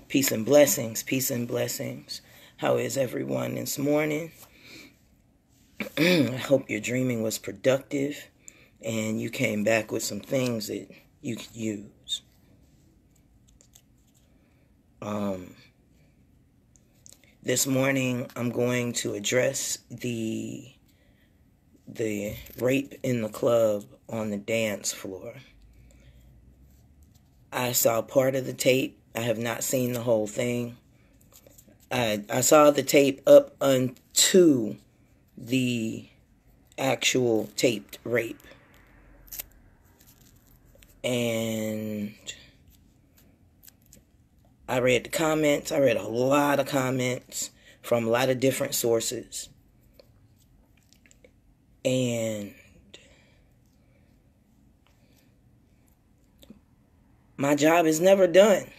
Peace and blessings, peace and blessings. How is everyone this morning? I hope your dreaming was productive and you came back with some things that you could use. This morning I'm going to address the rape in the club on the dance floor. I saw part of the tape. I have not seen the whole thing. I saw the tape up unto the actual taped rape. And I read the comments. I read a lot of comments from a lot of different sources. And my job is never done.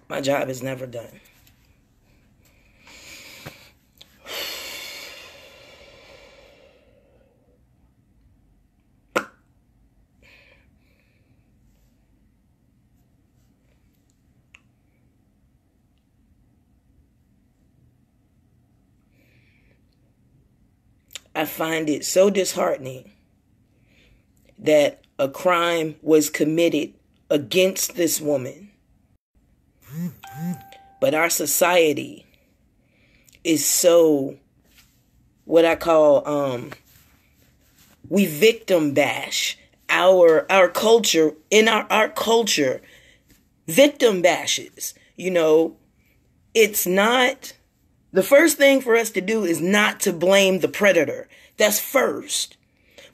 My job is never done. I find it so disheartening that a crime was committed against this woman. But our society is so, what I call, we victim bash. Our culture, in our culture, victim bashes. You know, it's not, the first thing for us to do is not to blame the predator. That's first.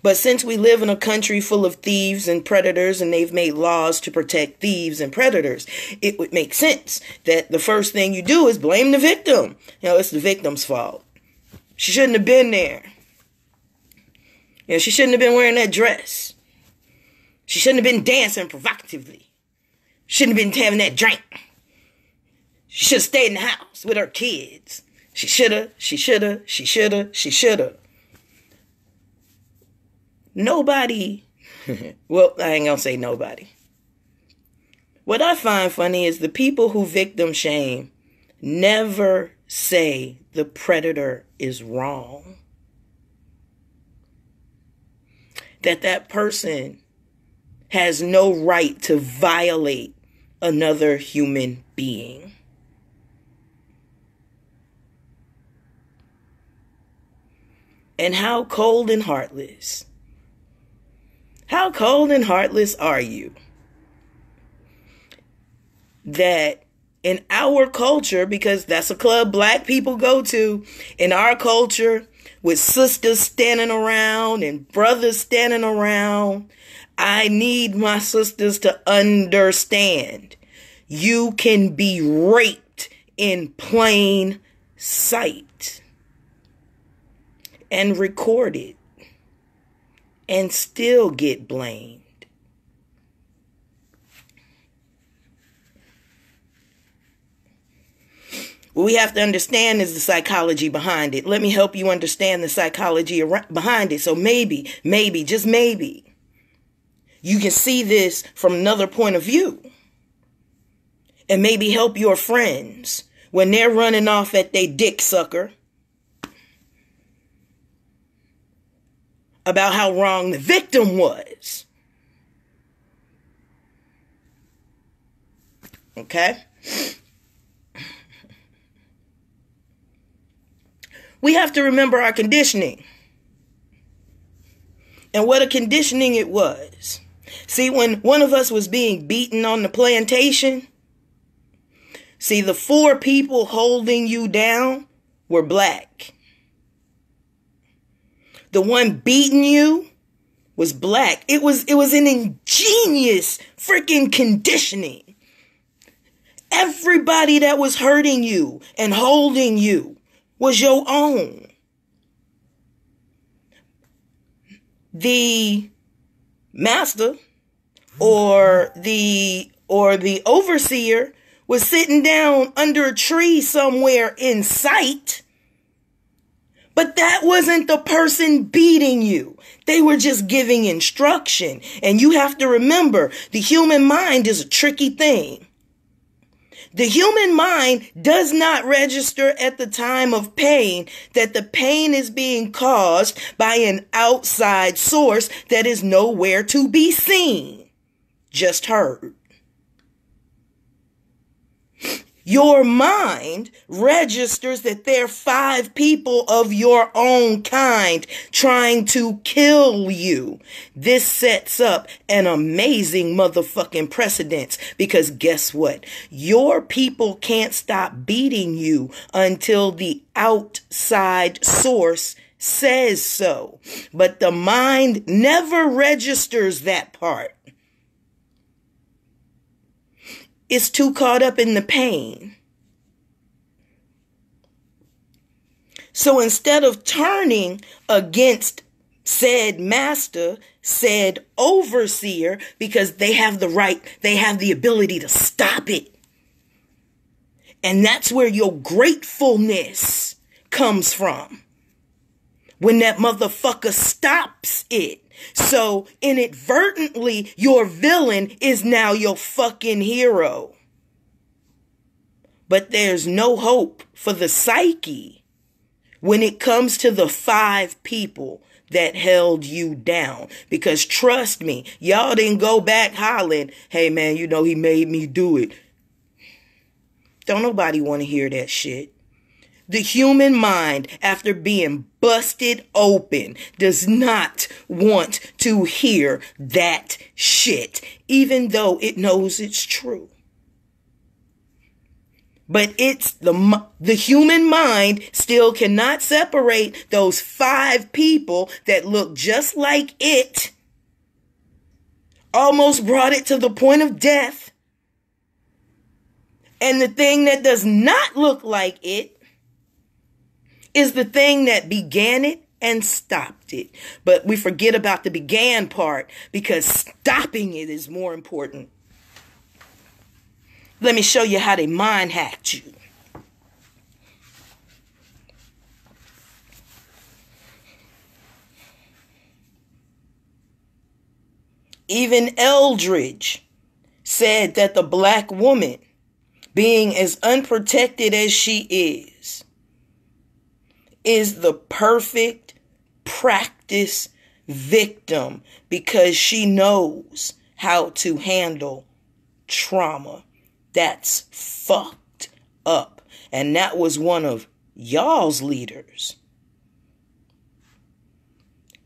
But since we live in a country full of thieves and predators, and they've made laws to protect thieves and predators, it would make sense that the first thing you do is blame the victim. You know, it's the victim's fault. She shouldn't have been there. You know, she shouldn't have been wearing that dress. She shouldn't have been dancing provocatively. Shouldn't have been having that drink. She should have stayed in the house with her kids. She should have. Nobody, well, I ain't gonna say nobody. What I find funny is the people who victim shame never say the predator is wrong. That person has no right to violate another human being. And how cold and heartless. How cold and heartless are you? That in our culture, because that's a club black people go to, in our culture, with sisters standing around and brothers standing around, I need my sisters to understand. You can be raped in plain sight and recorded and still get blamed. What we have to understand is the psychology behind it. Let me help you understand the psychology behind it. So maybe, just maybe, you can see this from another point of view. And maybe help your friends when they're running off at their dick sucker about how wrong the victim was. Okay? We have to remember our conditioning. And what a conditioning it was. See, when one of us was being beaten on the plantation, see, the 4 people holding you down were black. The one beating you was black. It was an ingenious freaking conditioning. Everybody that was hurting you and holding you was your own. The master or the overseer was sitting down under a tree somewhere in sight. But that wasn't the person beating you. They were just giving instruction. And you have to remember, the human mind is a tricky thing. The human mind does not register at the time of pain that the pain is being caused by an outside source that is nowhere to be seen, just heard. Your mind registers that there are 5 people of your own kind trying to kill you. This sets up an amazing motherfucking precedence, because guess what? Your people can't stop beating you until the outside source says so. But the mind never registers that part. Is too caught up in the pain. So instead of turning against said master, said overseer, because they have the right, they have the ability to stop it. And that's where your gratefulness comes from. When that motherfucker stops it. So inadvertently, your villain is now your fucking hero. But there's no hope for the psyche when it comes to the 5 people that held you down. Because trust me, y'all didn't go back hollering, hey man, you know, he made me do it. Don't nobody want to hear that shit. The human mind, after being busted open, does not want to hear that shit, even though it knows it's true. But it's the human mind still cannot separate those 5 people that look just like it, almost brought it to the point of death, and the thing that does not look like it is the thing that began it and stopped it. But we forget about the began part because stopping it is more important. Let me show you how they mind hacked you. Even Eldridge said that the black woman, being as unprotected as she is the perfect practice victim because she knows how to handle trauma. That's fucked up. And that was one of y'all's leaders.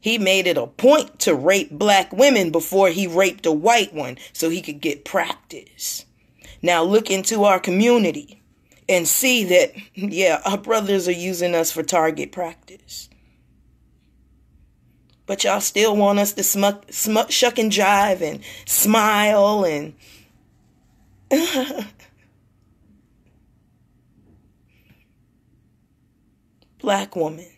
He made it a point to rape black women before he raped a white one so he could get practice. Now look into our community and see that, yeah, our brothers are using us for target practice. But y'all still want us to shuck and jive and smile and... Black woman.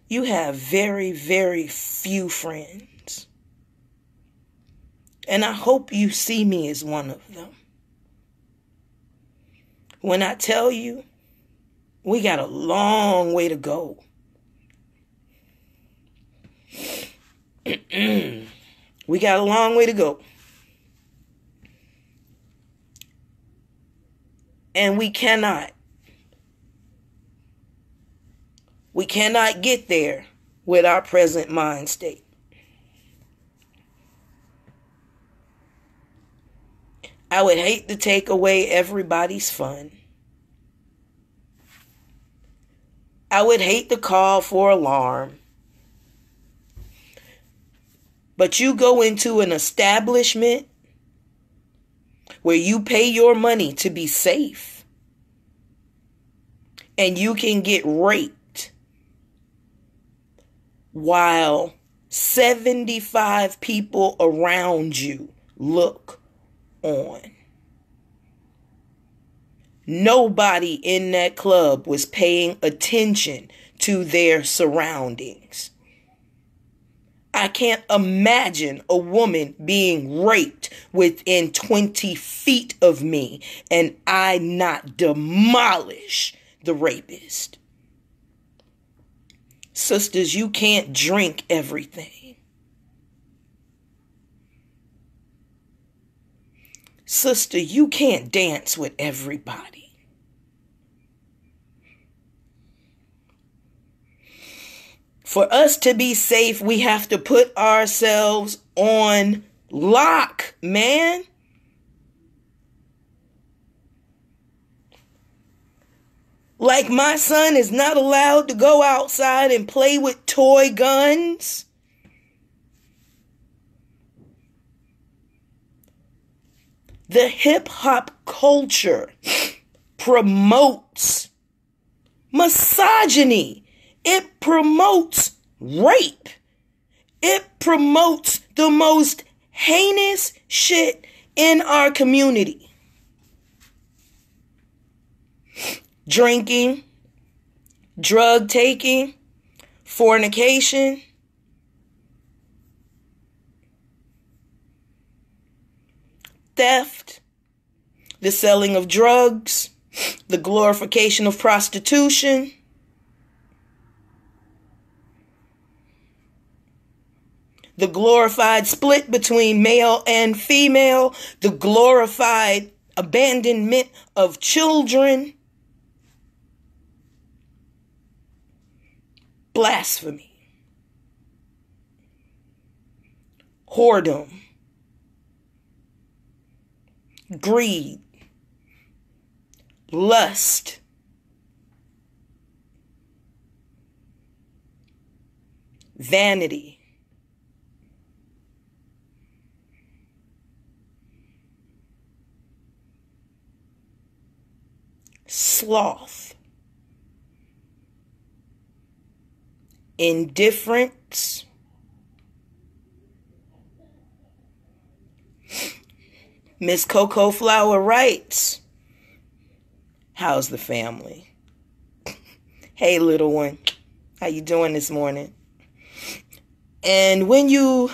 You have very, very few friends. And I hope you see me as one of them. When I tell you, we got a long way to go. We got a long way to go. And we cannot get there with our present mind state. I would hate to take away everybody's fun. I would hate to call for alarm. But you go into an establishment where you pay your money to be safe, and you can get raped while 75 people around you look on. Nobody in that club was paying attention to their surroundings. I can't imagine a woman being raped within 20 feet of me and I not demolish the rapist. Sisters, you can't drink everything. Sister, you can't dance with everybody. For us to be safe, we have to put ourselves on lock, man. Like my son is not allowed to go outside and play with toy guns. The hip hop culture promotes misogyny. It promotes rape. It promotes the most heinous shit in our community. Drinking, drug taking, fornication, theft, the selling of drugs, the glorification of prostitution, the glorified split between male and female, the glorified abandonment of children, blasphemy, whoredom, greed, lust, vanity, sloth, indifference, Miss Coco Flower writes, how's the family? Hey, little one, how you doing this morning? And when you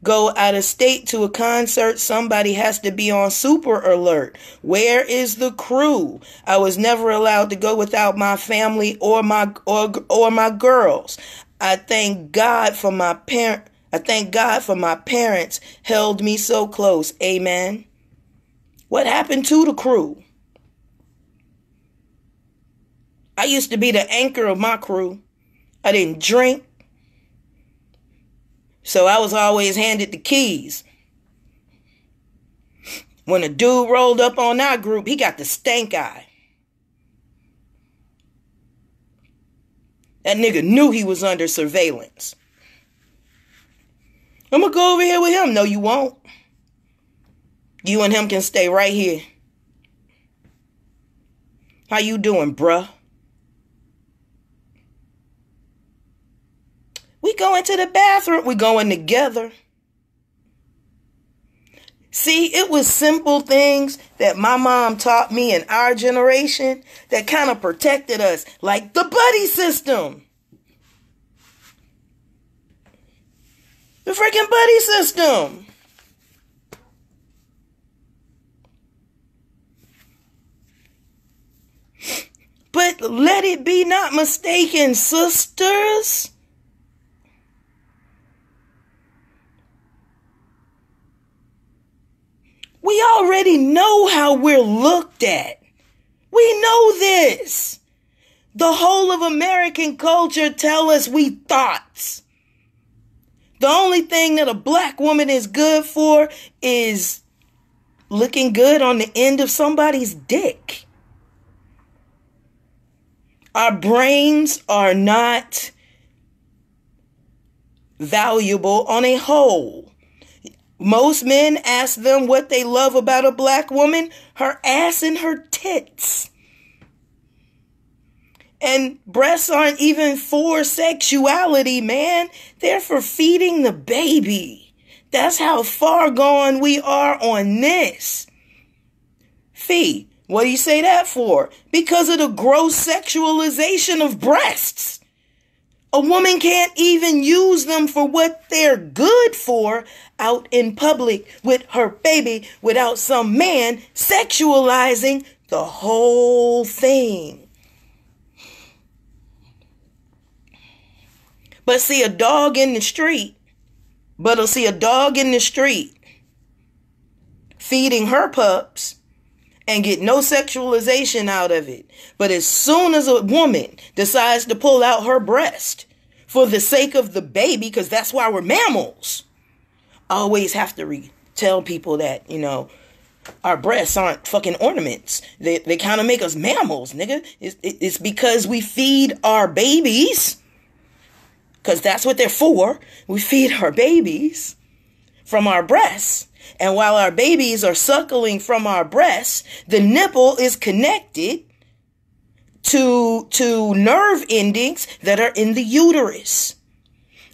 go out of state to a concert, somebody has to be on super alert. Where is the crew? I was never allowed to go without my family or my girls. I thank God for my parents held me so close. Amen. What happened to the crew? I used to be the anchor of my crew. I didn't drink, so I was always handed the keys. When a dude rolled up on our group, he got the stank eye. That nigga knew he was under surveillance. I'm gonna go over here with him. No, you won't. You and him can stay right here. How you doing, bruh? We going to the bathroom. We going together. See, it was simple things that my mom taught me in our generation that kind of protected us, like the buddy system. The freaking buddy system. But let it be not mistaken, sisters. We already know how we're looked at. We know this. The whole of American culture tell us we thoughts. The only thing that a black woman is good for is looking good on the end of somebody's dick. Our brains are not valuable on a whole. Most men ask them what they love about a black woman, her ass and her tits. And breasts aren't even for sexuality, man. They're for feeding the baby. That's how far gone we are on this. Fee, what do you say that for? Because of the gross sexualization of breasts. A woman can't even use them for what they're good for out in public with her baby without some man sexualizing the whole thing. But see a dog in the street feeding her pups and get no sexualization out of it. But as soon as a woman decides to pull out her breast for the sake of the baby, because that's why we're mammals, I always have to tell people that, our breasts aren't fucking ornaments. They kind of make us mammals, nigga. It's because we feed our babies, because that's what they're for. We feed our babies from our breasts. And while our babies are suckling from our breasts, the nipple is connected to nerve endings that are in the uterus.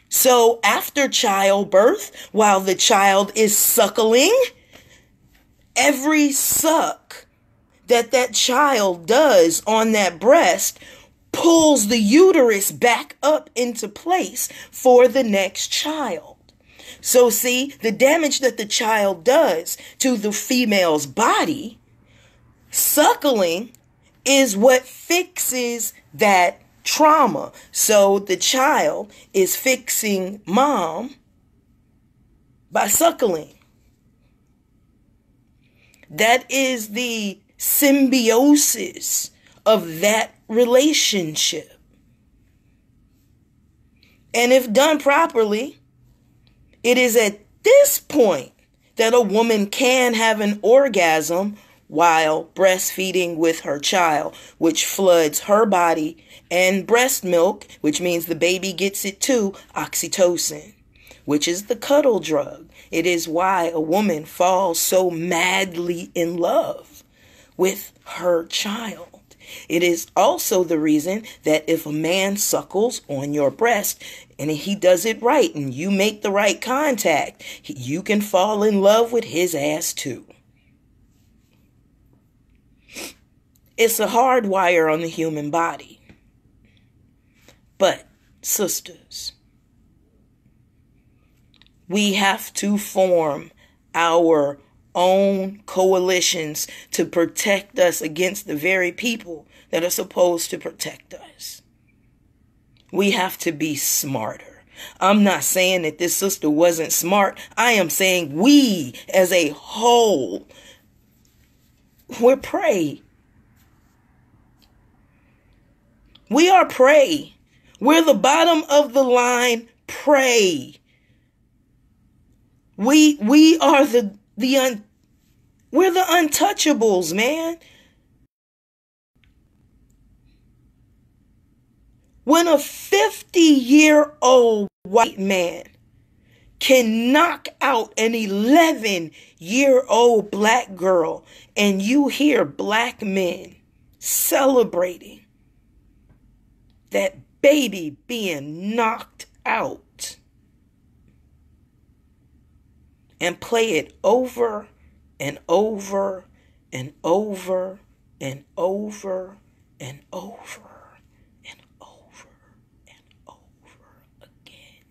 So after childbirth, while the child is suckling, every suck that child does on that breast pulls the uterus back up into place for the next child. So see, the damage that the child does to the female's body, suckling is what fixes that trauma. So the child is fixing mom by suckling. That is the symbiosis of that relationship. And if done properly, it is at this point that a woman can have an orgasm while breastfeeding with her child, which floods her body, and breast milk, which means the baby gets it too, oxytocin, which is the cuddle drug. It is why a woman falls so madly in love with her child. It is also the reason that if a man suckles on your breast and he does it right and you make the right contact, you can fall in love with his ass too. It's a hard wire on the human body. But, sisters, we have to form our own coalitions to protect us against the very people that are supposed to protect us. We have to be smarter. I'm not saying that this sister wasn't smart. I am saying we as a whole, we're prey. We are prey. We're the bottom of the line prey. We are we're the untouchables, man. When a 50-year-old white man can knock out an 11-year-old black girl and you hear black men celebrating that baby being knocked out and play it over and over and over and over and over and over and over again.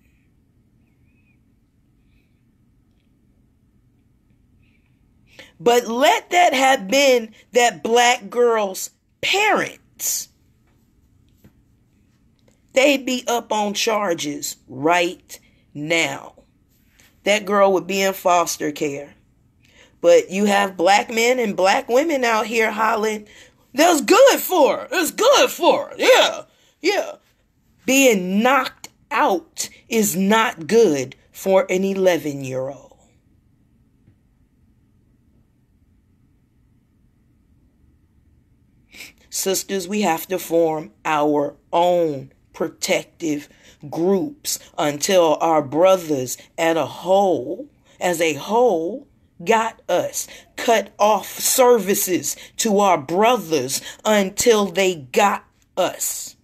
But let that have been that black girl's parents. They'd be up on charges right now. That girl would be in foster care. But you have black men and black women out here hollering, that's good for her. It's good for her. Yeah. Yeah. Being knocked out is not good for an 11-year-old. Sisters, we have to form our own protective groups until our brothers as a whole got us. Cut off services to our brothers until they got us.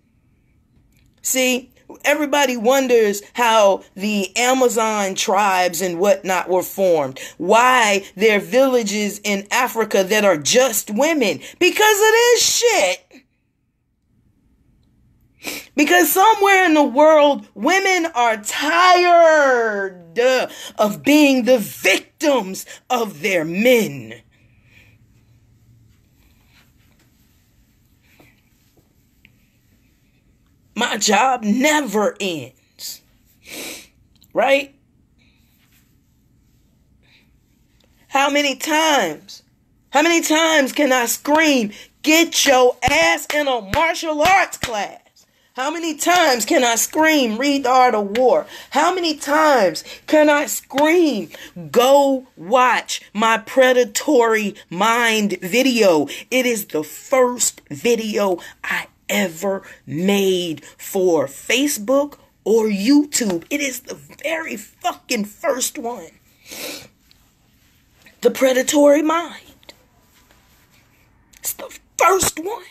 See, everybody wonders how the Amazon tribes and whatnot were formed. Why there are villages in Africa that are just women. Because of this shit. Because somewhere in the world, women are tired of being the victims of their men. My job never ends. Right? How many times can I scream, get your ass in a martial arts class? How many times can I scream, read The Art of War? How many times can I scream, go watch my Predatory Mind video? It is the first video I ever made for Facebook or YouTube. It is the very fucking first one. The Predatory Mind. It's the first one.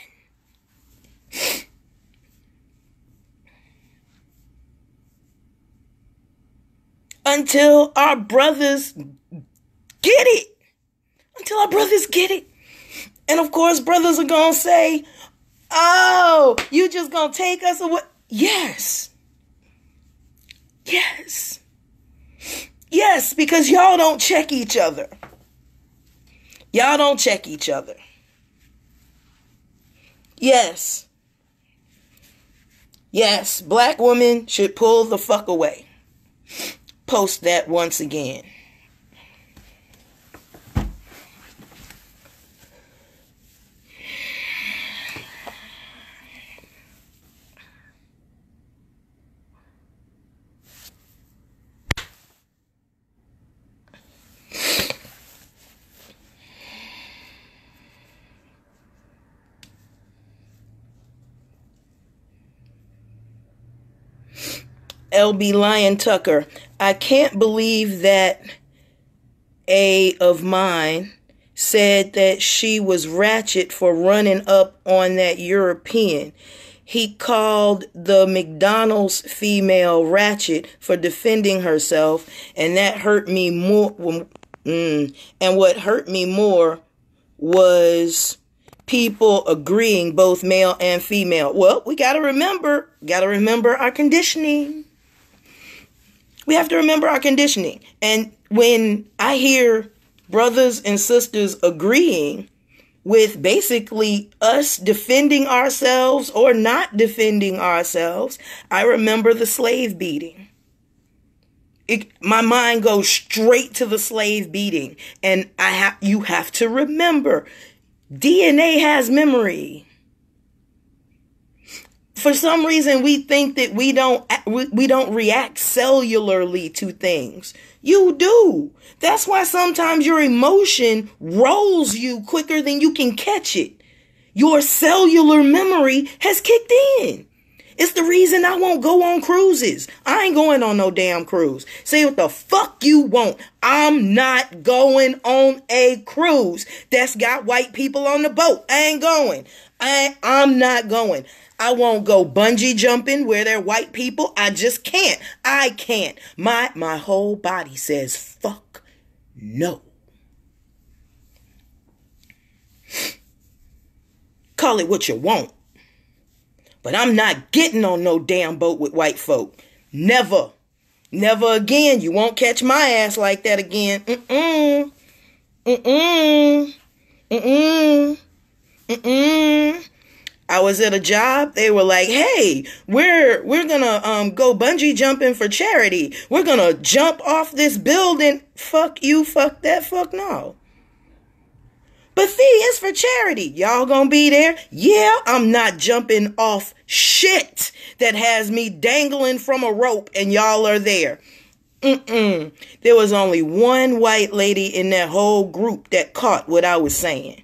Until our brothers get it. And of course, brothers are going to say, oh, you just going to take us away? Yes. Yes, because y'all don't check each other. Yes, black women should pull the fuck away. Post that once again. LB Lion Tucker, I can't believe that a of mine said that she was ratchet for running up on that European. He called the McDonald's female ratchet for defending herself, and that hurt me more. And what hurt me more was people agreeing, both male and female. Well, we gotta remember our conditioning. We have to remember our conditioning. And when I hear brothers and sisters agreeing with basically us defending ourselves or not defending ourselves, I remember the slave beating. My mind goes straight to the slave beating. And you have to remember, DNA has memory. For some reason, we think that we don't react cellularly to things. You do. That's why sometimes your emotion rolls you quicker than you can catch it. Your cellular memory has kicked in. It's the reason I won't go on cruises. I ain't going on no damn cruise. Say what the fuck you want. I'm not going on a cruise that's got white people on the boat. I ain't going. I'm not going. I won't go bungee jumping where there are white people. I just can't. I can't. My whole body says, fuck no. Call it what you want. But I'm not getting on no damn boat with white folk. Never. Never again. You won't catch my ass like that again. Mm-mm. Mm-mm. Mm-mm. Mm-mm. I was at a job. They were like, hey, we're gonna go bungee jumping for charity. We're gonna jump off this building. Fuck you, fuck that, fuck no. But fee is for charity. Y'all gonna be there? Yeah, I'm not jumping off shit that has me dangling from a rope and y'all are there. There was only one white lady in that whole group that caught what I was saying.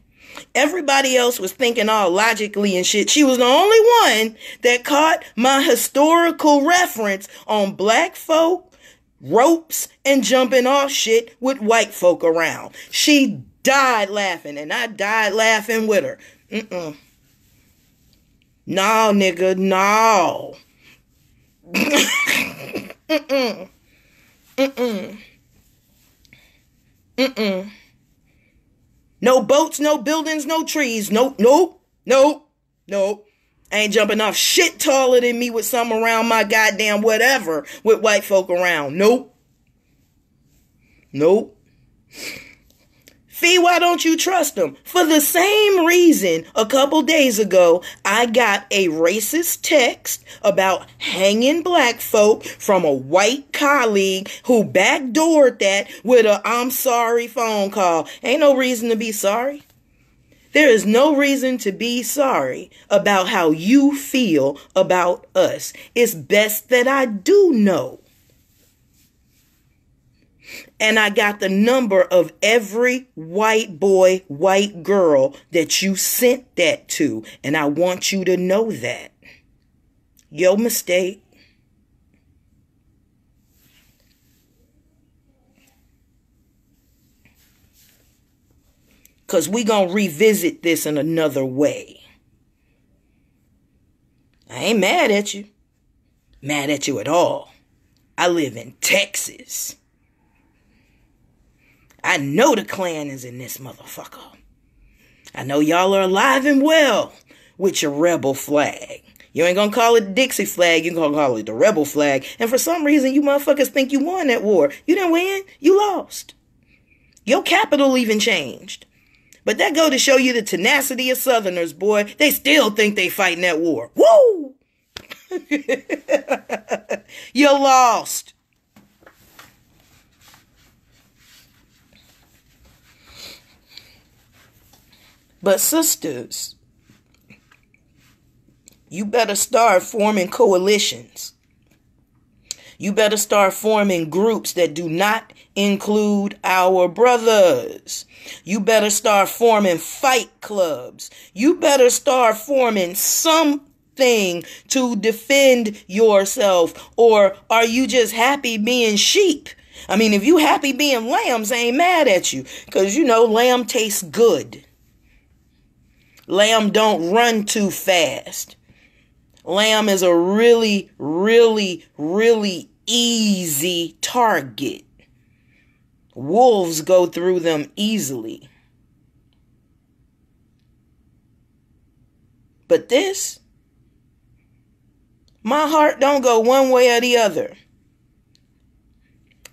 Everybody else was thinking all logically and shit. She was the only one that caught my historical reference on black folk, ropes, and jumping off shit with white folk around. She died laughing, and I died laughing with her. No, nigga, no. No boats, no buildings, no trees. Nope. I ain't jumping off shit taller than me with some around my goddamn whatever with white folk around. Nope. Nope. Fee, why don't you trust them? For the same reason, a couple days ago, I got a racist text about hanging black folk from a white colleague who backdoored that with a "I'm sorry" phone call. Ain't no reason to be sorry. There is no reason to be sorry about how you feel about us. It's best that I do know. And I got the number of every white boy, white girl that you sent that to. And I want you to know that. Your mistake. Because we going to revisit this in another way. I ain't mad at you. Mad at you at all. I live in Texas. I know the Klan is in this motherfucker. I know y'all are alive and well with your rebel flag. You ain't gonna call it the Dixie flag, you gonna call it the rebel flag. And for some reason, you motherfuckers think you won that war. You didn't win, you lost. Your capital even changed. But that go to show you the tenacity of Southerners, boy. They still think they fighting that war. Woo! You lost. But sisters, you better start forming coalitions. You better start forming groups that do not include our brothers. You better start forming fight clubs. You better start forming something to defend yourself. Or are you just happy being sheep? I mean, if you happy being lambs, I ain't mad at you. Because, you know, lamb tastes good. Lamb don't run too fast. Lamb is a really, really, really easy target. Wolves go through them easily. But this, my heart don't go one way or the other.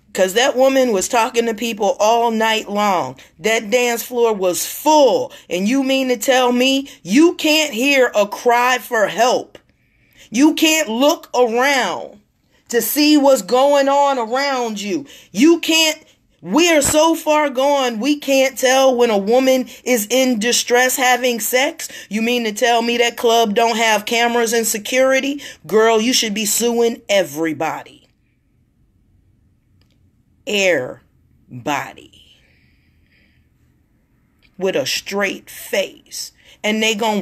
Because that woman was talking to people all night long. That dance floor was full. And you mean to tell me you can't hear a cry for help? You can't look around to see what's going on around you. You can't. We are so far gone, we can't tell when a woman is in distress having sex. You mean to tell me that club don't have cameras and security? Girl, you should be suing everybody. Everybody. With a straight face. And they gonna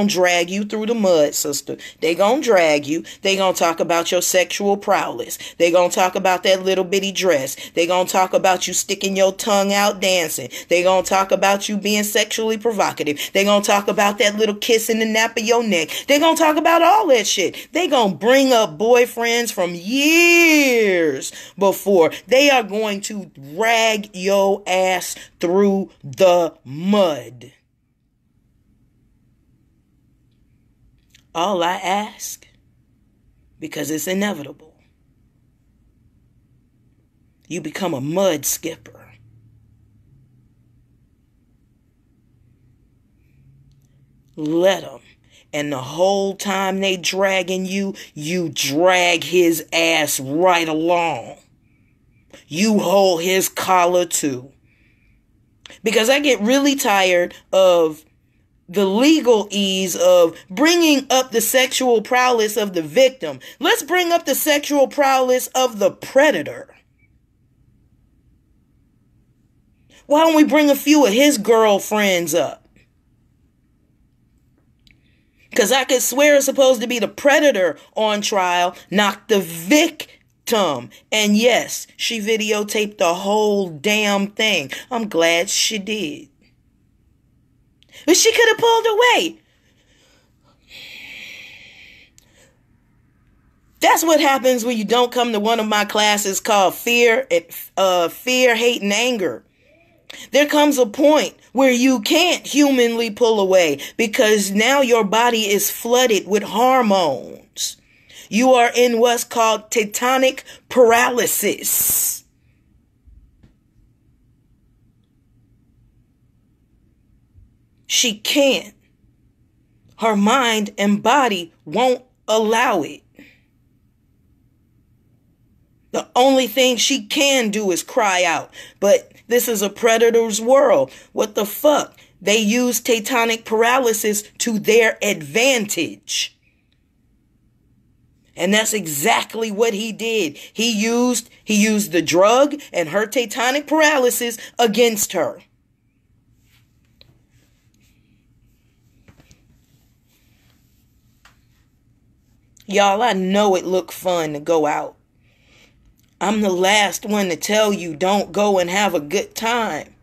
drag you through the mud, sister. They gonna drag you. They gonna talk about your sexual prowess. They gonna talk about that little bitty dress. They gonna talk about you sticking your tongue out dancing. They gonna talk about you being sexually provocative. They gonna talk about that little kiss in the nape of your neck. They gonna talk about all that shit. They gonna bring up boyfriends from years before. They are going to drag your ass through the mud. All I ask, because it's inevitable, you become a mud skipper. Let them. And the whole time they dragging you, you drag his ass right along. You hold his collar too. Because I get really tired of the legalese of bringing up the sexual prowess of the victim. Let's bring up the sexual prowess of the predator. Why don't we bring a few of his girlfriends up? Because I could swear it's supposed to be the predator on trial, not the victim. And yes, she videotaped the whole damn thing. I'm glad she did. But she could have pulled away. That's what happens when you don't come to one of my classes called Fear, Hate, and Anger. There comes a point where you can't humanly pull away because now your body is flooded with hormones. You are in what's called tetanic paralysis. She can't. Her mind and body won't allow it. The only thing she can do is cry out. But this is a predator's world. What the fuck? They use tetanic paralysis to their advantage. And that's exactly what he did. He used the drug and her tetanic paralysis against her. Y'all, I know it looked fun to go out. I'm the last one to tell you don't go and have a good time.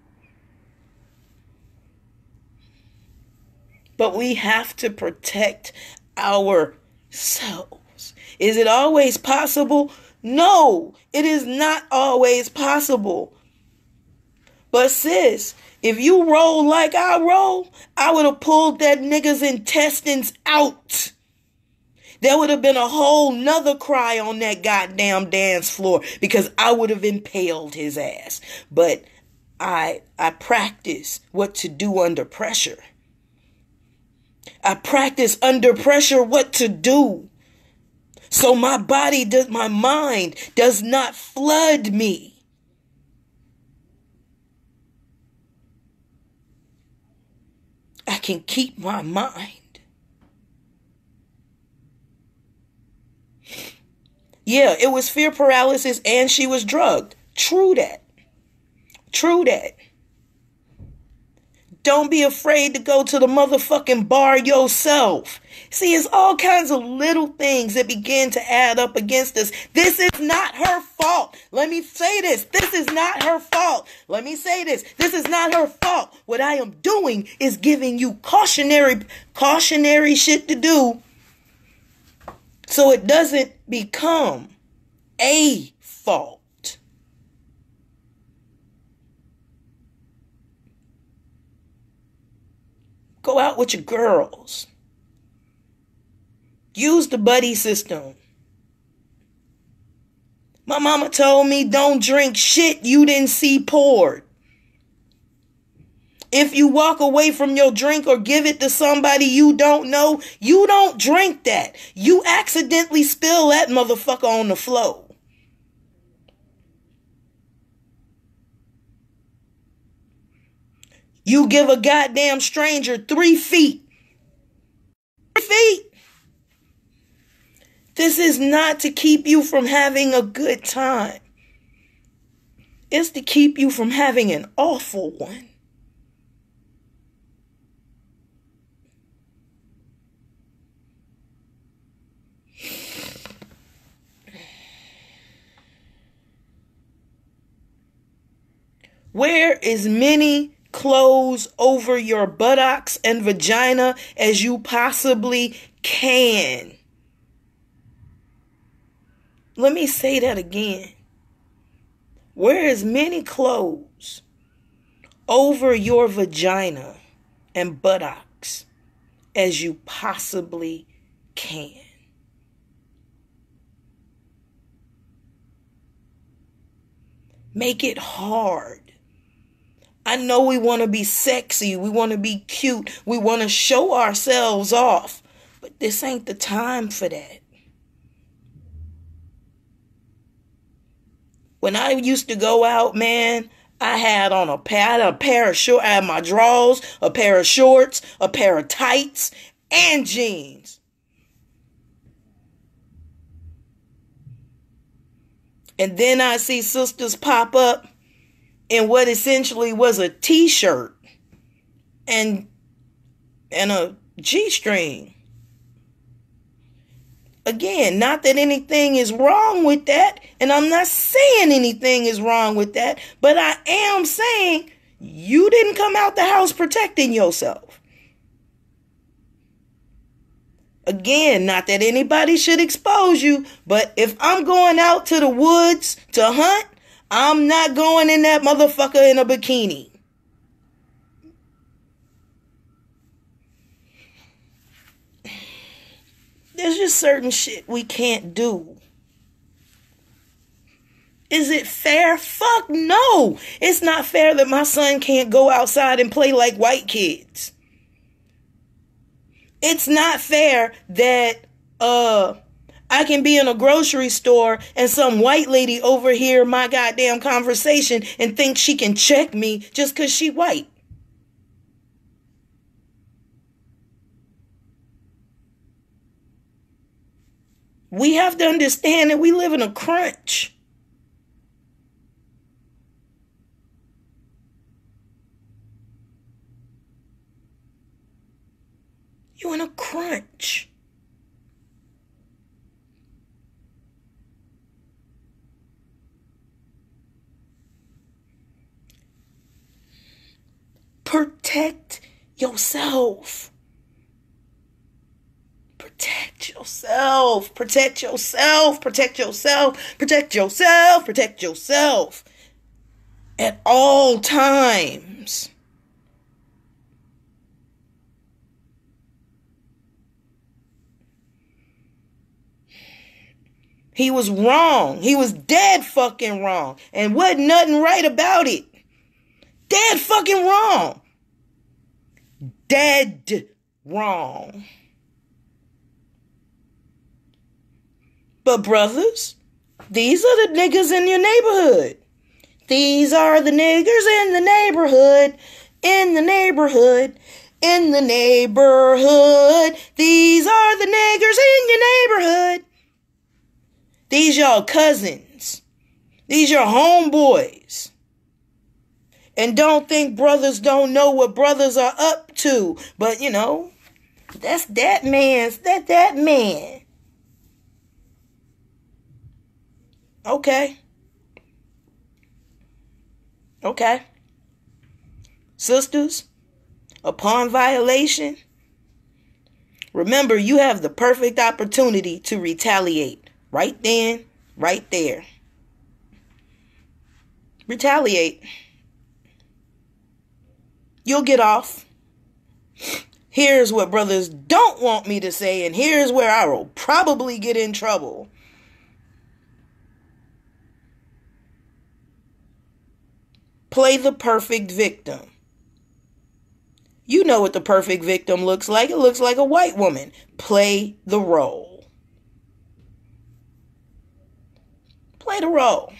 But we have to protect ourselves. Is it always possible? No, it is not always possible. But sis, if you roll like I roll, I would have pulled that nigga's intestines out. There would have been a whole nother cry on that goddamn dance floor because I would have impaled his ass. But I practice what to do under pressure. I practice under pressure what to do. So my mind does not flood me. I can keep my mind. Yeah, it was fear paralysis and she was drugged. True that. True that. Don't be afraid to go to the motherfucking bar yourself. See, it's all kinds of little things that begin to add up against us. This is not her fault. Let me say this. This is not her fault. Let me say this. This is not her fault. What I am doing is giving you cautionary shit to do so it doesn't become a fault. Go out with your girls. Use the buddy system. My mama told me don't drink shit you didn't see poured. If you walk away from your drink or give it to somebody you don't know, you don't drink that. You accidentally spill that motherfucker on the floor. You give a goddamn stranger 3 feet. 3 feet. This is not to keep you from having a good time. It's to keep you from having an awful one. Wear as many clothes over your buttocks and vagina as you possibly can. Let me say that again. Wear as many clothes over your vagina and buttocks as you possibly can. Make it hard. I know we want to be sexy. We want to be cute. We want to show ourselves off. But this ain't the time for that. When I used to go out, man, I had on a pair of shorts. I had my drawers, a pair of shorts, a pair of tights, and jeans. And then I see sisters pop up in what essentially was a t-shirt and a G-string. Again, not that anything is wrong with that, and I'm not saying anything is wrong with that, but I am saying you didn't come out the house protecting yourself. Again, not that anybody should expose you, but if I'm going out to the woods to hunt, I'm not going in that motherfucker in a bikini. There's just certain shit we can't do. Is it fair? Fuck no. It's not fair that my son can't go outside and play like white kids. It's not fair that I can be in a grocery store and some white lady overhear my goddamn conversation and think she can check me just because she white. We have to understand that we live in a crunch. You're in a crunch. Protect yourself. Protect yourself. Protect yourself. Protect yourself. Protect yourself. Protect yourself. At all times. He was wrong. He was dead fucking wrong. And wasn't nothing right about it. Dead fucking wrong. Dead wrong. But brothers, these are the niggas in your neighborhood. These are the niggers in the neighborhood. In the neighborhood. In the neighborhood. These are the niggers in your neighborhood. These y'all cousins. These your homeboys. And don't think brothers don't know what brothers are up to. But, you know, that's that man's, that man. Okay. Okay. Sisters, upon violation, remember you have the perfect opportunity to retaliate. Right then, right there. Retaliate. You'll get off. Here's what brothers don't want me to say, and here's where I will probably get in trouble. Play the perfect victim. You know what the perfect victim looks like. It looks like a white woman. Play the role. Play the role.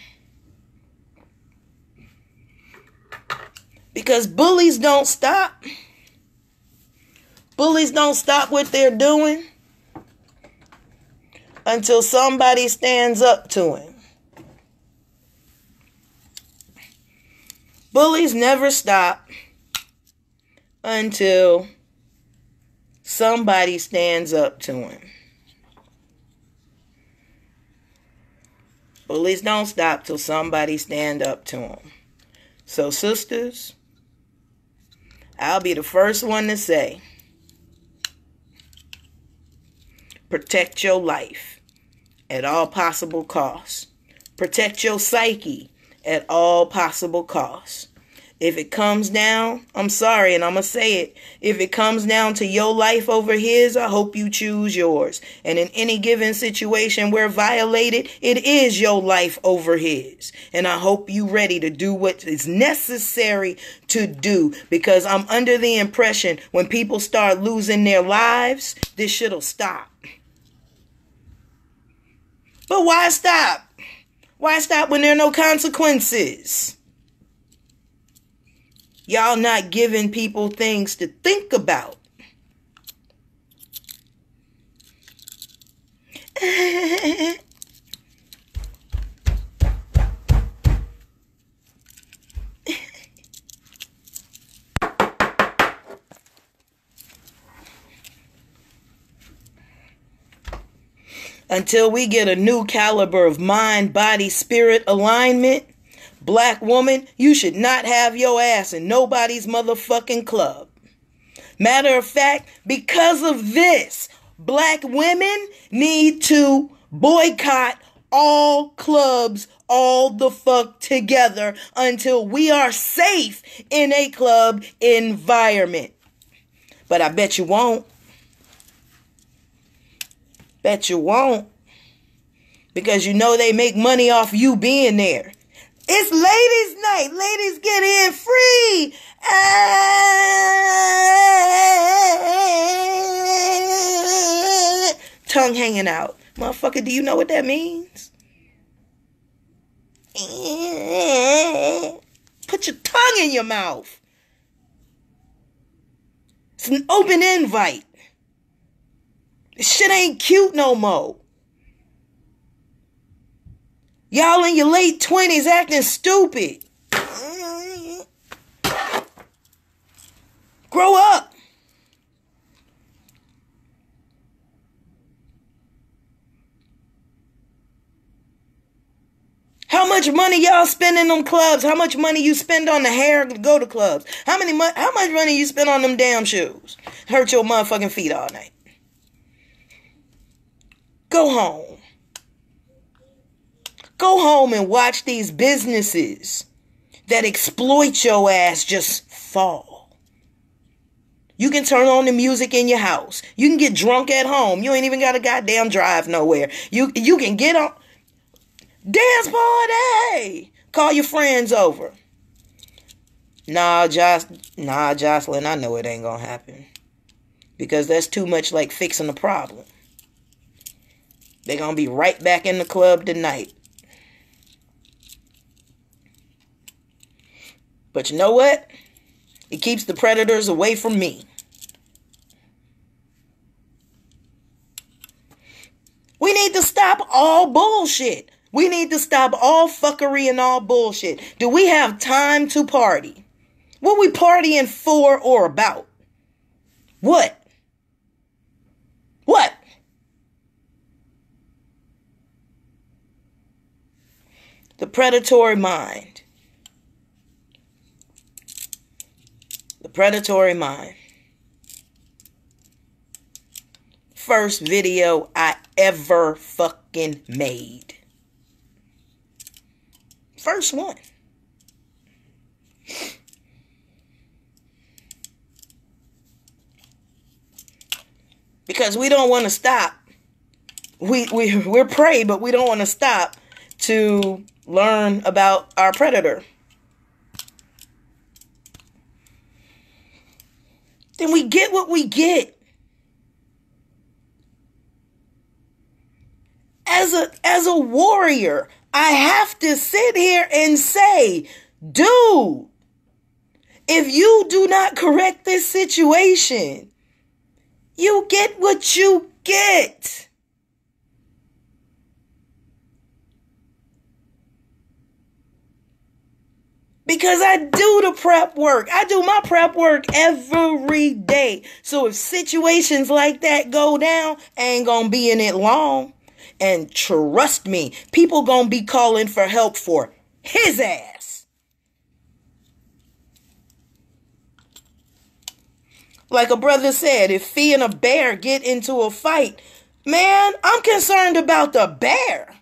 Because bullies don't stop. Bullies don't stop what they're doing until somebody stands up to him. Bullies never stop until somebody stands up to him. Bullies don't stop till somebody stand up to them. So sisters, I'll be the first one to say, protect your life at all possible costs. Protect your psyche at all possible costs. If it comes down, I'm sorry, and I'm going to say it. If it comes down to your life over his, I hope you choose yours. And in any given situation where violated, it is your life over his. And I hope you ready to do what is necessary to do. Because I'm under the impression when people start losing their lives, this shit'll stop. But why stop? Why stop when there are no consequences? Y'all not giving people things to think about. Until we get a new caliber of mind, body, spirit alignment, black woman, you should not have your ass in nobody's motherfucking club. Matter of fact, because of this, black women need to boycott all clubs all the fuck together until we are safe in a club environment. But I bet you won't. Bet you won't. Because you know they make money off you being there. It's ladies' night. Ladies get in free. Tongue hanging out. Motherfucker, do you know what that means? Put your tongue in your mouth. It's an open invite. This shit ain't cute no more. Y'all in your late 20s acting stupid. Grow up. How much money y'all spend in them clubs? How much money you spend on the hair to go to clubs? How much money you spend on them damn shoes? Hurt your motherfucking feet all night. Go home. Go home and watch these businesses that exploit your ass just fall. You can turn on the music in your house. You can get drunk at home. You ain't even got a goddamn drive nowhere. You can get on dance party. Call your friends over. Nah, Jocelyn, I know it ain't gonna happen. Because that's too much like fixing a problem. They're gonna be right back in the club tonight. But you know what? It keeps the predators away from me. We need to stop all bullshit. We need to stop all fuckery and all bullshit. Do we have time to party? What we partying for or about? What? What? The predatory mind. The predatory mind. First video I ever fucking made. First one. Because we don't want to stop. We're prey, but we don't want to stop to learn about our predator. Then we get what we get. As a warrior, I have to sit here and say, dude, if you do not correct this situation, you get what you get. Because I do the prep work. I do my prep work every day. So if situations like that go down, I ain't gonna be in it long. And trust me, people gonna be calling for help for his ass. Like a brother said, if Fee and a bear get into a fight, man, I'm concerned about the bear.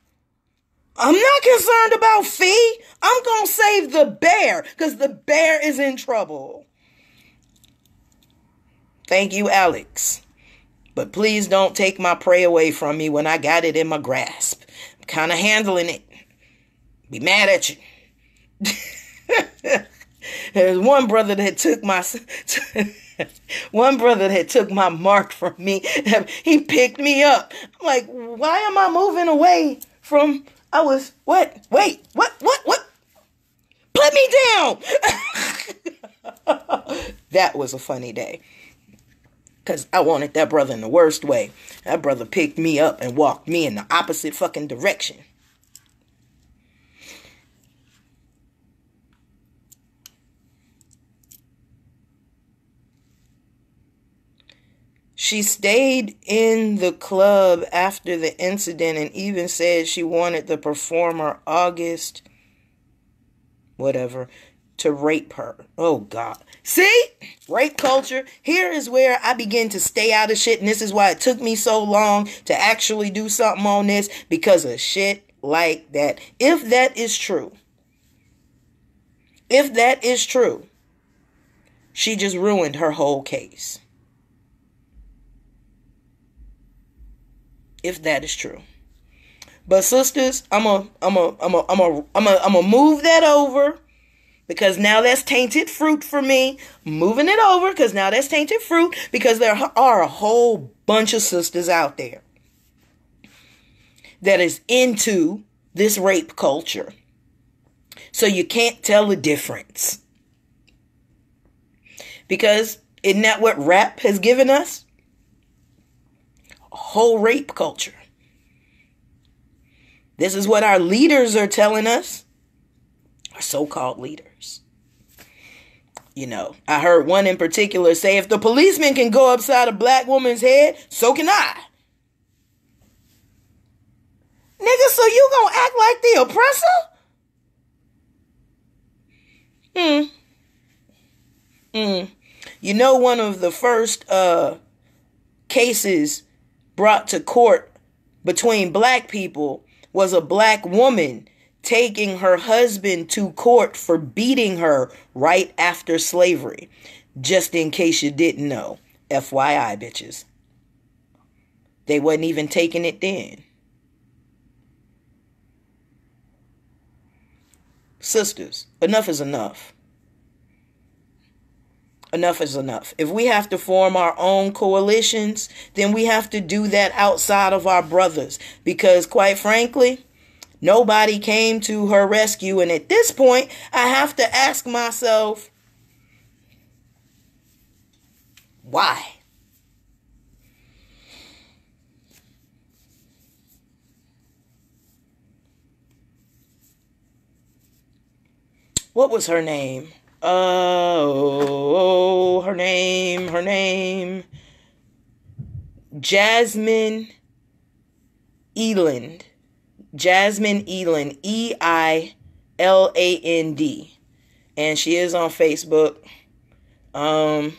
I'm not concerned about Fee. I'm going to save the bear because the bear is in trouble. Thank you, Alex. But please don't take my prey away from me when I got it in my grasp. I'm kind of handling it. Be mad at you. There's one brother that took my mark from me. He picked me up. I'm like, why am I moving away from... Wait, what? Put me down! That was a funny day. Because I wanted that brother in the worst way. That brother picked me up and walked me in the opposite fucking direction. She stayed in the club after the incident and even said she wanted the performer, August, whatever, to rape her. Oh, God. See? Rape culture. Here is where I begin to stay out of shit. And this is why it took me so long to actually do something on this. Because of shit like that. If that is true. She just ruined her whole case. if that is true. But sisters, I'm a move that over, because now that's tainted fruit for me. Moving it over because now that's tainted fruit, because there are a whole bunch of sisters out there that is into this rape culture. So you can't tell the difference. Because isn't that what rap has given us? A whole rape culture. This is what our leaders are telling us. Our so-called leaders. You know, I heard one in particular say, if the policeman can go upside a black woman's head, so can I. Nigga, so you gonna act like the oppressor? You know, one of the first cases brought to court between black people was a black woman taking her husband to court for beating her right after slavery. Just in case you didn't know. FYI, bitches. They wasn't even taking it then. Sisters, enough is enough. Enough is enough. If we have to form our own coalitions, then we have to do that outside of our brothers. Because quite frankly, nobody came to her rescue. And at this point, I have to ask myself, why? What was her name? Her name. Jasmine Eiland. Jasmine Eiland. Eiland. And she is on Facebook. And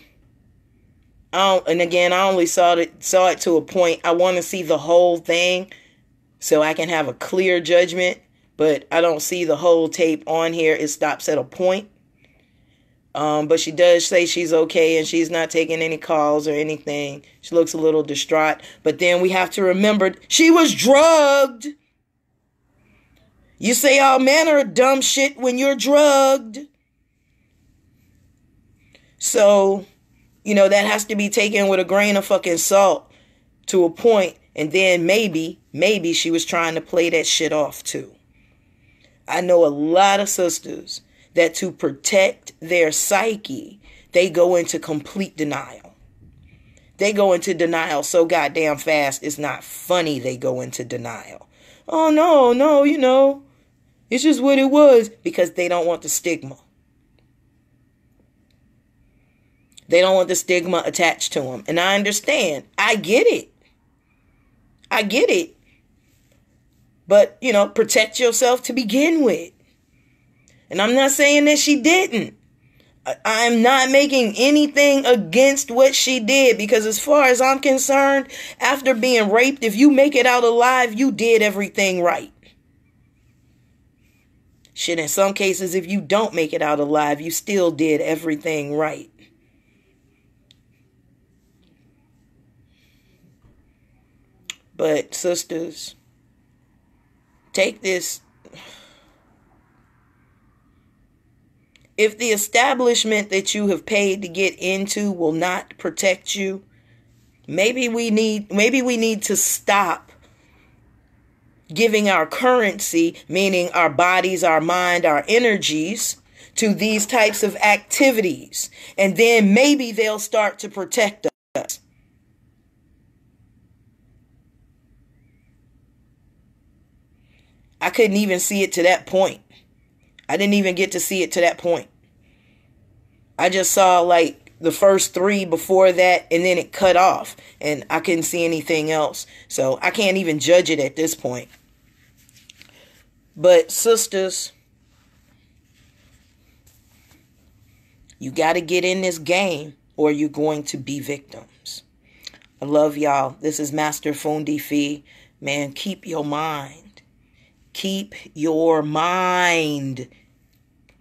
again, I only saw it to a point. I want to see the whole thing so I can have a clear judgment. But I don't see the whole tape on here. It stops at a point. But she does say she's okay and she's not taking any calls or anything. She looks a little distraught. But then we have to remember she was drugged. You say all manner of dumb shit when you're drugged. So, you know, that has to be taken with a grain of fucking salt to a point. And then maybe she was trying to play that shit off too. I know a lot of sisters that to protect their psyche, they go into complete denial. They go into denial so goddamn fast, it's not funny they go into denial. Oh, no, you know, it's just what it was, because they don't want the stigma. They don't want the stigma attached to them. And I understand. I get it. But, you know, protect yourself to begin with. And I'm not saying that she didn't. I'm not making anything against what she did, because as far as I'm concerned, after being raped, if you make it out alive, you did everything right. Shit, in some cases, if you don't make it out alive, you still did everything right. But sisters, take this. If the establishment that you have paid to get into will not protect you, maybe we need to stop giving our currency, meaning our bodies, our mind, our energies, to these types of activities. And then maybe they'll start to protect us. I couldn't even see it to that point. I didn't even get to see it to that point. I just saw like the first 3 before that, and then it cut off, and I couldn't see anything else. So I can't even judge it at this point. But sisters, you got to get in this game or you're going to be victims. I love y'all. This is Master Fundi Fe. Man, keep your mind. Keep your mind.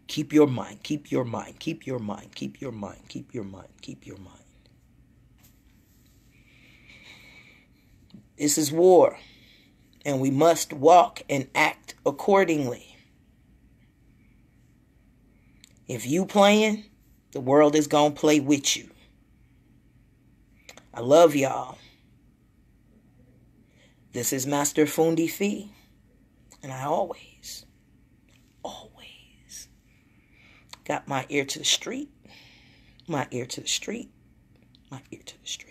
Keep your mind. Keep your mind. Keep your mind. Keep your mind. Keep your mind. Keep your mind. This is war, and we must walk and act accordingly. If you playing, the world is going to play with you. I love y'all. This is Master Fundi Fe, and I always got my ear to the street, my ear to the street, my ear to the street.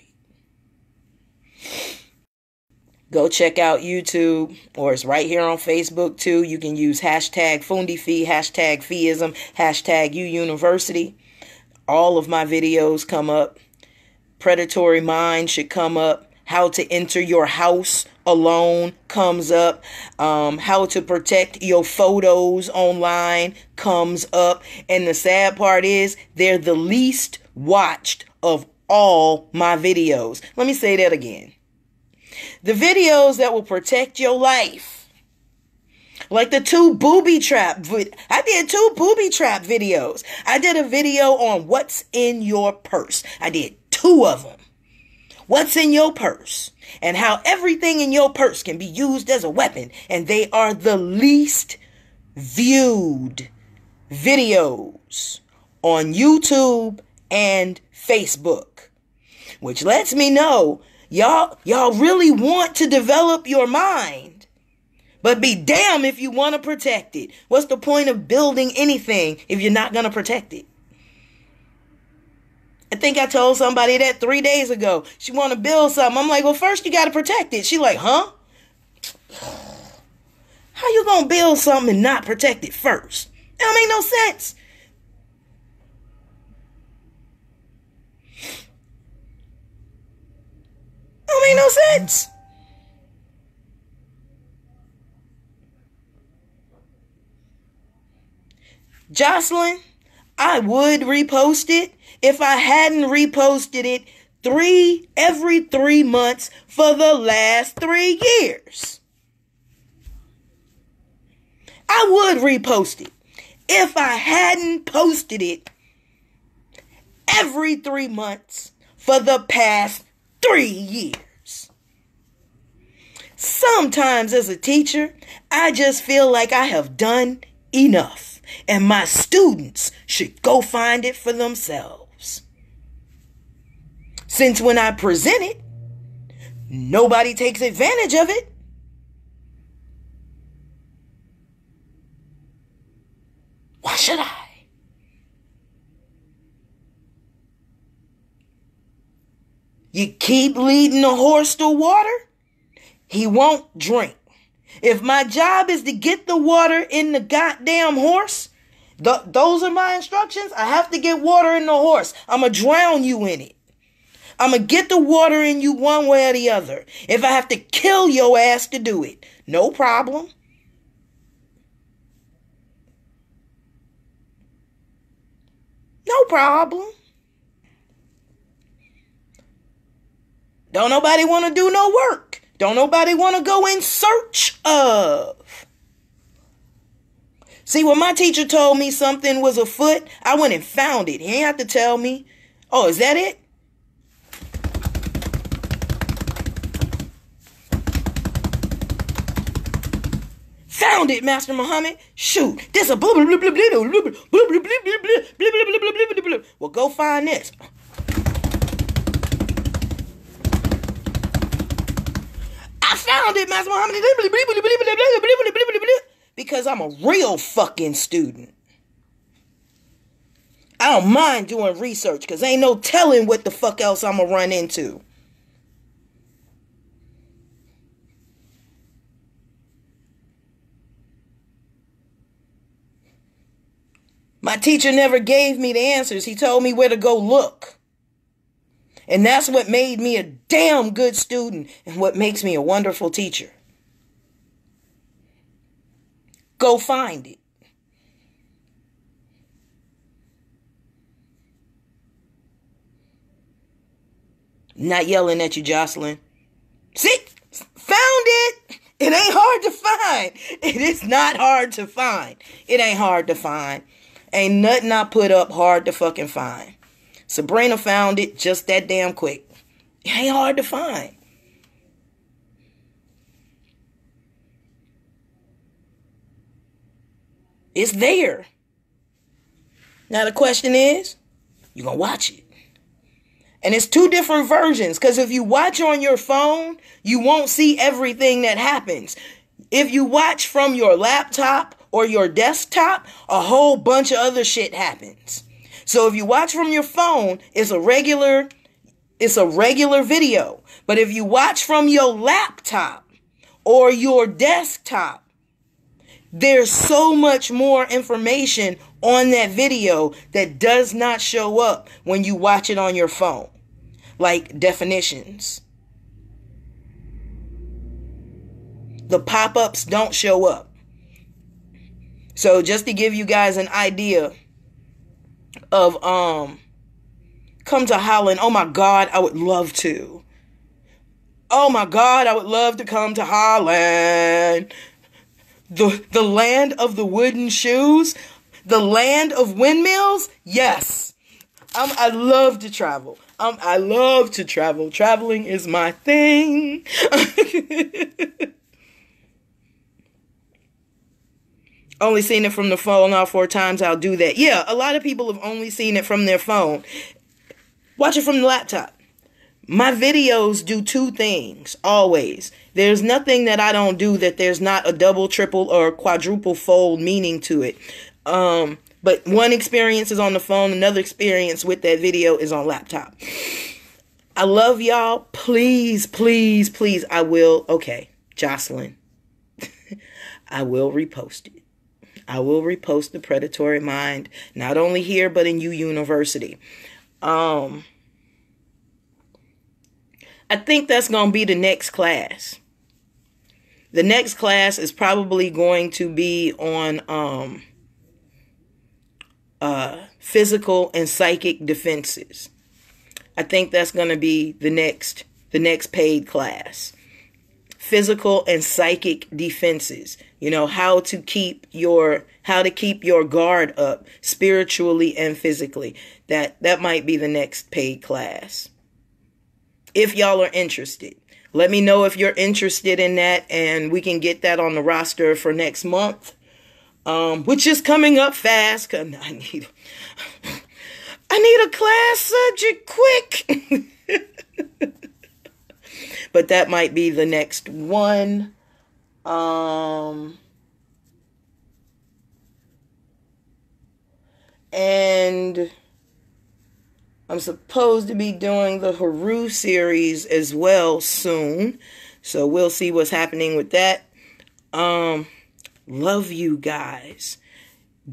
Go check out YouTube, or it's right here on Facebook too. You can use hashtag Fundi Fe, hashtag Feism, hashtag uuniversity. All of my videos come up. Predatory Mind should come up. How to enter your house alone comes up. How to protect your photos online comes up. And the sad part is they're the least watched of all my videos. Let me say that again. The videos that will protect your life. Like the 2 booby trap. I did 2 booby trap videos. I did a video on what's in your purse. I did 2 of them. What's in your purse, and how everything in your purse can be used as a weapon. And they are the least viewed videos on YouTube and Facebook, which lets me know y'all really want to develop your mind, but be damn if you want to protect it. What's the point of building anything if you're not going to protect it? I think I told somebody that 3 days ago. She want to build something. I'm like, well, first you got to protect it. She like, huh? How you going to build something and not protect it first? That don't make no sense. That don't make no sense. Jocelyn, I would repost it if I hadn't reposted it every 3 months for the last 3 years. I would repost it if I hadn't posted it every 3 months for the past 3 years. Sometimes as a teacher, I just feel like I have done enough, and my students should go find it for themselves. Since when I present it, nobody takes advantage of it. Why should I? You keep leading the horse to water, he won't drink. If my job is to get the water in the goddamn horse, those are my instructions. I have to get water in the horse. I'm going to drown you in it. I'm going to get the water in you one way or the other. If I have to kill your ass to do it, no problem. No problem. Don't nobody want to do no work. Don't nobody want to go in search of. See, when my teacher told me something was afoot, I went and found it. He ain't have to tell me. Oh, is that it? Found it, Master Muhammad. Shoot, this a blah blah blah blah blah blah blah blah blah blah blah blah. Well, go find this. I found it, Master Muhammad. Because I'm a real fucking student. I don't mind doing research because ain't no telling what the fuck else I'm gonna run into. My teacher never gave me the answers. He told me where to go look. And that's what made me a damn good student and what makes me a wonderful teacher. Go find it. Not yelling at you, Jocelyn. See? Found it. It ain't hard to find. It is not hard to find. It ain't hard to find. Ain't nothing I put up hard to fucking find. Sabrina found it just that damn quick. It ain't hard to find. It's there. Now the question is, you're going to watch it. And it's two different versions, because if you watch on your phone, you won't see everything that happens. If you watch from your laptop or your desktop, a whole bunch of other shit happens. So if you watch from your phone, it's a regular video. But if you watch from your laptop or your desktop, there's so much more information on that video that does not show up when you watch it on your phone. Like definitions. The pop-ups don't show up. So just to give you guys an idea of come to Holland. Oh my God, I would love to. Oh my God, I would love to come to Holland. The land of the wooden shoes, the land of windmills. Yes, I love to travel. I love to travel. Traveling is my thing. Only seen it from the phone all 4 times. I'll do that. Yeah, a lot of people have only seen it from their phone. Watch it from the laptop. My videos do 2 things, always. There's nothing that I don't do that there's not a double, triple, or quadruple fold meaning to it. But one experience is on the phone, another experience with that video is on laptop. I love y'all. Please, please, please. I will. Okay, Jocelyn. I will repost it. I will repost the Predatory Mind, not only here, but in uuniversity. I think that's going to be the next class. The next class is probably going to be on physical and psychic defenses. I think that's going to be the next paid class. Physical and psychic defenses. You know, how to keep your guard up spiritually and physically. That might be the next paid class. If y'all are interested, let me know if you're interested in that, and we can get that on the roster for next month, which is coming up fast. 'Cause I need a class subject quick. But that might be the next one. And I'm supposed to be doing the Haru series as well soon. So we'll see what's happening with that. Love you guys.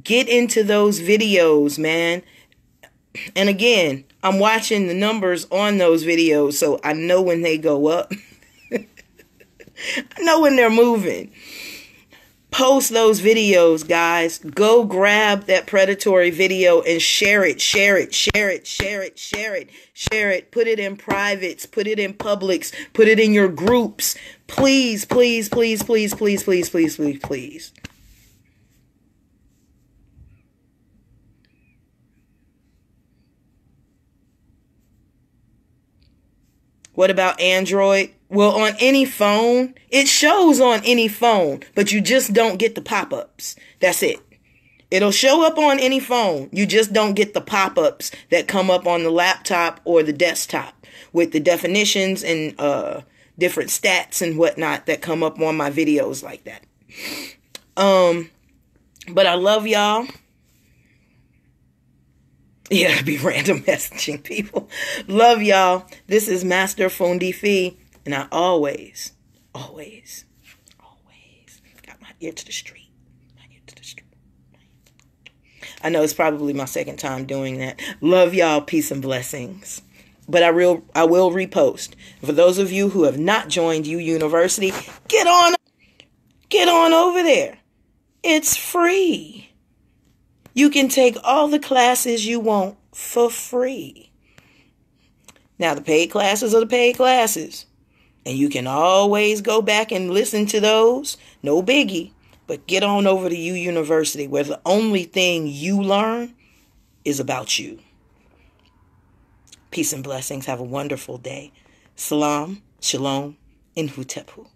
Get into those videos, man. And again, I'm watching the numbers on those videos, so I know when they go up. I know when they're moving. Post those videos, guys. Go grab that predatory video and share it, share it, share it, share it, share it, share it. Put it in privates, put it in publics, put it in your groups. Please, please, please, please, please, please, please, please, please. What about Android? Well, on any phone, it shows on any phone, but you just don't get the pop-ups. That's it. It'll show up on any phone. You just don't get the pop-ups that come up on the laptop or the desktop with the definitions and different stats and whatnot that come up on my videos like that. But I love y'all. Yeah, it'd be random messaging people. Love y'all. This is Master Fundi Fe, and I always got my ear to the street. I know it's probably my second time doing that. Love y'all. Peace and blessings. But I will repost. For those of you who have not joined uuniversity, get on over there. It's free. You can take all the classes you want for free. Now, the paid classes are the paid classes. And you can always go back and listen to those. No biggie. But get on over to uuniversity, where the only thing you learn is about you. Peace and blessings. Have a wonderful day. Salam, shalom, in Hutepu.